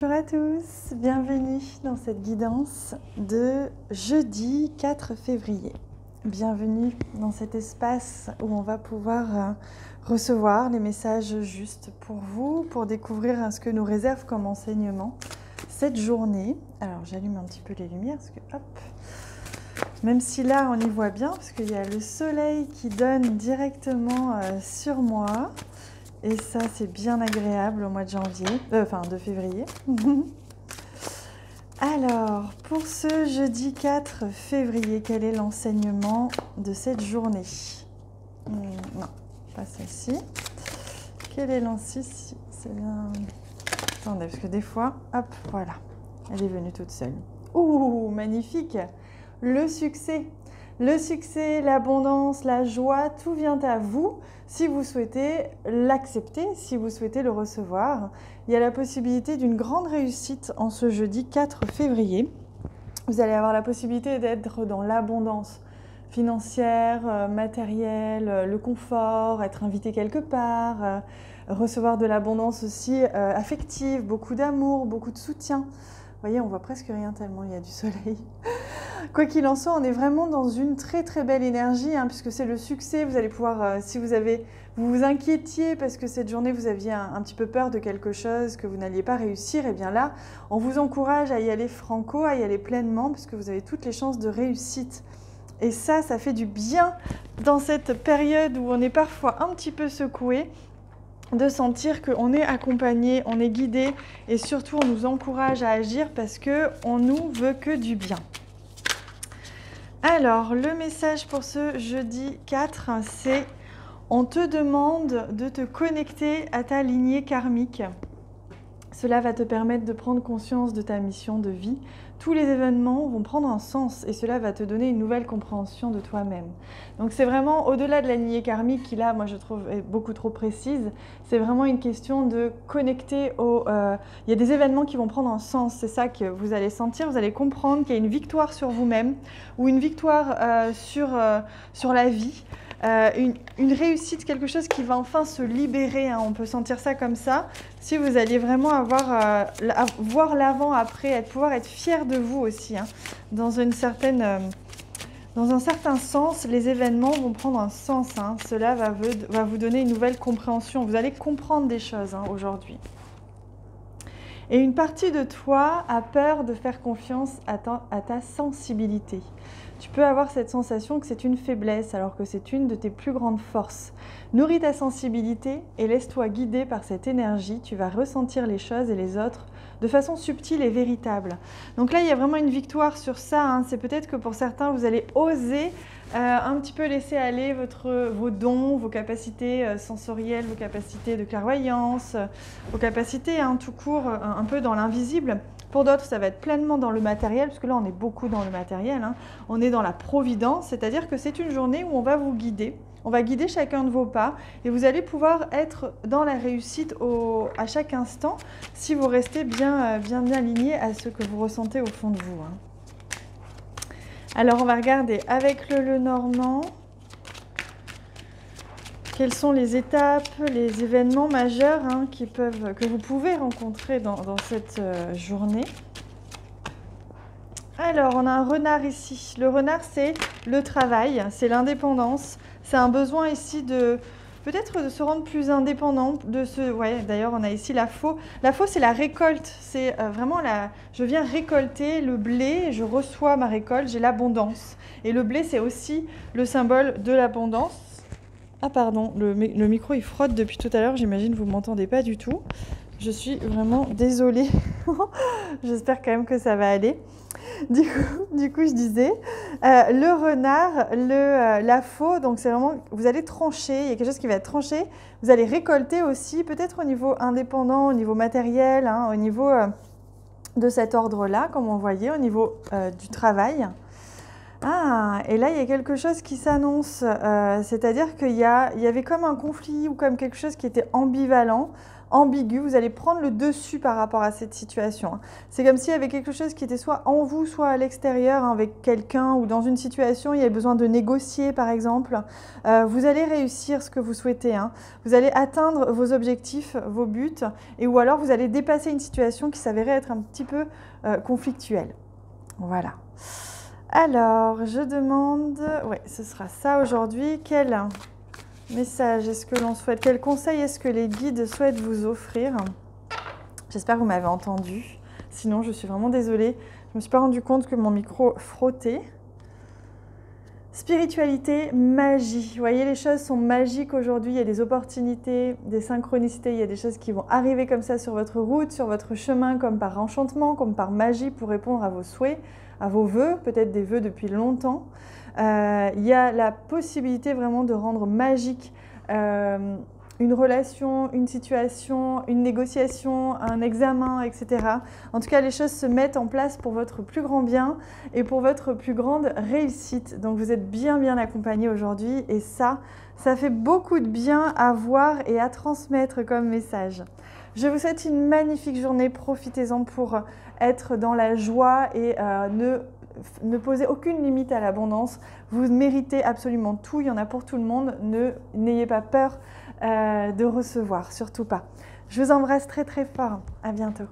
Bonjour à tous, bienvenue dans cette guidance de jeudi 4 février. Bienvenue dans cet espace où on va pouvoir recevoir les messages justes pour vous, pour découvrir ce que nous réserve comme enseignement cette journée. Alors j'allume un petit peu les lumières parce que hop, même si là on y voit bien parce qu'il y a le soleil qui donne directement sur moi. Et ça, c'est bien agréable au mois de janvier, de février. Alors, pour ce jeudi 4 février, quel est l'enseignement de cette journée? Non, pas celle-ci. Quel est l'enseignement? Attendez, parce que des fois, hop, voilà, elle est venue toute seule. Ouh, magnifique! Le succès. Le succès, l'abondance, la joie, tout vient à vous si vous souhaitez l'accepter, si vous souhaitez le recevoir. Il y a la possibilité d'une grande réussite en ce jeudi 4 février. Vous allez avoir la possibilité d'être dans l'abondance financière, matérielle, le confort, être invité quelque part, recevoir de l'abondance aussi affective, beaucoup d'amour, beaucoup de soutien. Vous voyez, on voit presque rien tellement il y a du soleil. Quoi qu'il en soit, on est vraiment dans une très très belle énergie, puisque c'est le succès. Vous allez pouvoir, si vous vous inquiétiez parce que cette journée vous aviez un petit peu peur de quelque chose, que vous n'alliez pas réussir, et bien là, on vous encourage à y aller franco, à y aller pleinement, parce que vous avez toutes les chances de réussite. Et ça fait du bien dans cette période où on est parfois un petit peu secoué, de sentir qu'on est accompagné, on est guidé, et surtout on nous encourage à agir parce qu'on nous veut que du bien. Alors, le message pour ce jeudi 4, c'est « On te demande de te connecter à ta lignée karmique ». Cela va te permettre de prendre conscience de ta mission de vie. Tous les événements vont prendre un sens et cela va te donner une nouvelle compréhension de toi-même. Donc c'est vraiment au-delà de la lignée karmique qui là, moi je trouve est beaucoup trop précise. C'est vraiment une question de connecter au... il y a des événements qui vont prendre un sens, c'est ça que vous allez sentir. Vous allez comprendre qu'il y a une victoire sur vous-même ou une victoire sur la vie. Une réussite, quelque chose qui va enfin se libérer, on peut sentir ça comme ça. Si vous alliez vraiment voir l'avant-après, pouvoir être fier de vous aussi, dans un certain sens, les événements vont prendre un sens. Cela va vous donner une nouvelle compréhension. Vous allez comprendre des choses aujourd'hui. Et une partie de toi a peur de faire confiance à ta sensibilité. Tu peux avoir cette sensation que c'est une faiblesse alors que c'est une de tes plus grandes forces. Nourris ta sensibilité et laisse-toi guider par cette énergie. Tu vas ressentir les choses et les autres de façon subtile et véritable. Donc là, il y a vraiment une victoire sur ça. C'est peut-être que pour certains, vous allez oser un petit peu laisser aller vos dons, vos capacités sensorielles, vos capacités de clairvoyance, vos capacités tout court, un peu dans l'invisible. Pour d'autres, ça va être pleinement dans le matériel, parce que là, on est beaucoup dans le matériel. On est dans la providence, c'est-à-dire que c'est une journée où on va vous guider. On va guider chacun de vos pas et vous allez pouvoir être dans la réussite à chaque instant si vous restez bien aligné à ce que vous ressentez au fond de vous. Alors, on va regarder avec le Lenormand. Quelles sont les étapes, les événements majeurs que vous pouvez rencontrer dans cette journée? Alors, on a un renard ici. Le renard, c'est le travail, c'est l'indépendance. C'est un besoin ici peut-être de se rendre plus indépendant. D'ailleurs, on a ici la faux. La faux, c'est la récolte. C'est vraiment je viens récolter le blé, je reçois ma récolte, j'ai l'abondance. Et le blé, c'est aussi le symbole de l'abondance. Ah pardon, le micro il frotte depuis tout à l'heure, j'imagine vous ne m'entendez pas du tout. Je suis vraiment désolée. J'espère quand même que ça va aller. Du coup je disais, le renard, la faux, donc c'est vraiment, vous allez trancher, il y a quelque chose qui va être tranché. Vous allez récolter aussi, peut-être au niveau indépendant, au niveau matériel, au niveau de cet ordre-là, comme on voyait, au niveau du travail. Ah, et là, il y a quelque chose qui s'annonce, c'est-à-dire qu'il y avait comme un conflit ou comme quelque chose qui était ambivalent ambigu, vous allez prendre le dessus par rapport à cette situation. C'est comme s'il y avait quelque chose qui était soit en vous, soit à l'extérieur, hein, avec quelqu'un ou dans une situation, il y a besoin de négocier par exemple. Vous allez réussir ce que vous souhaitez, hein. Vous allez atteindre vos objectifs, vos buts, et ou alors vous allez dépasser une situation qui s'avérait être un petit peu conflictuelle. Voilà. Alors, je demande, ouais, ce sera ça aujourd'hui. Quel message est-ce que l'on souhaite? Quel conseil est-ce que les guides souhaitent vous offrir? J'espère que vous m'avez entendu. Sinon, je suis vraiment désolée. Je ne me suis pas rendu compte que mon micro frottait. Spiritualité, magie. Vous voyez, les choses sont magiques aujourd'hui. Il y a des opportunités, des synchronicités. Il y a des choses qui vont arriver comme ça sur votre route, sur votre chemin, comme par enchantement, comme par magie pour répondre à vos souhaits, à vos vœux, peut-être des vœux depuis longtemps. Il y a la possibilité vraiment de rendre magique une relation, une situation, une négociation, un examen, etc. En tout cas, les choses se mettent en place pour votre plus grand bien et pour votre plus grande réussite. Donc, vous êtes bien accompagné aujourd'hui et ça fait beaucoup de bien à voir et à transmettre comme message. Je vous souhaite une magnifique journée. Profitez-en pour être dans la joie et ne posez aucune limite à l'abondance. Vous méritez absolument tout. Il y en a pour tout le monde. N'ayez pas peur de recevoir, surtout pas. Je vous embrasse très fort. À bientôt.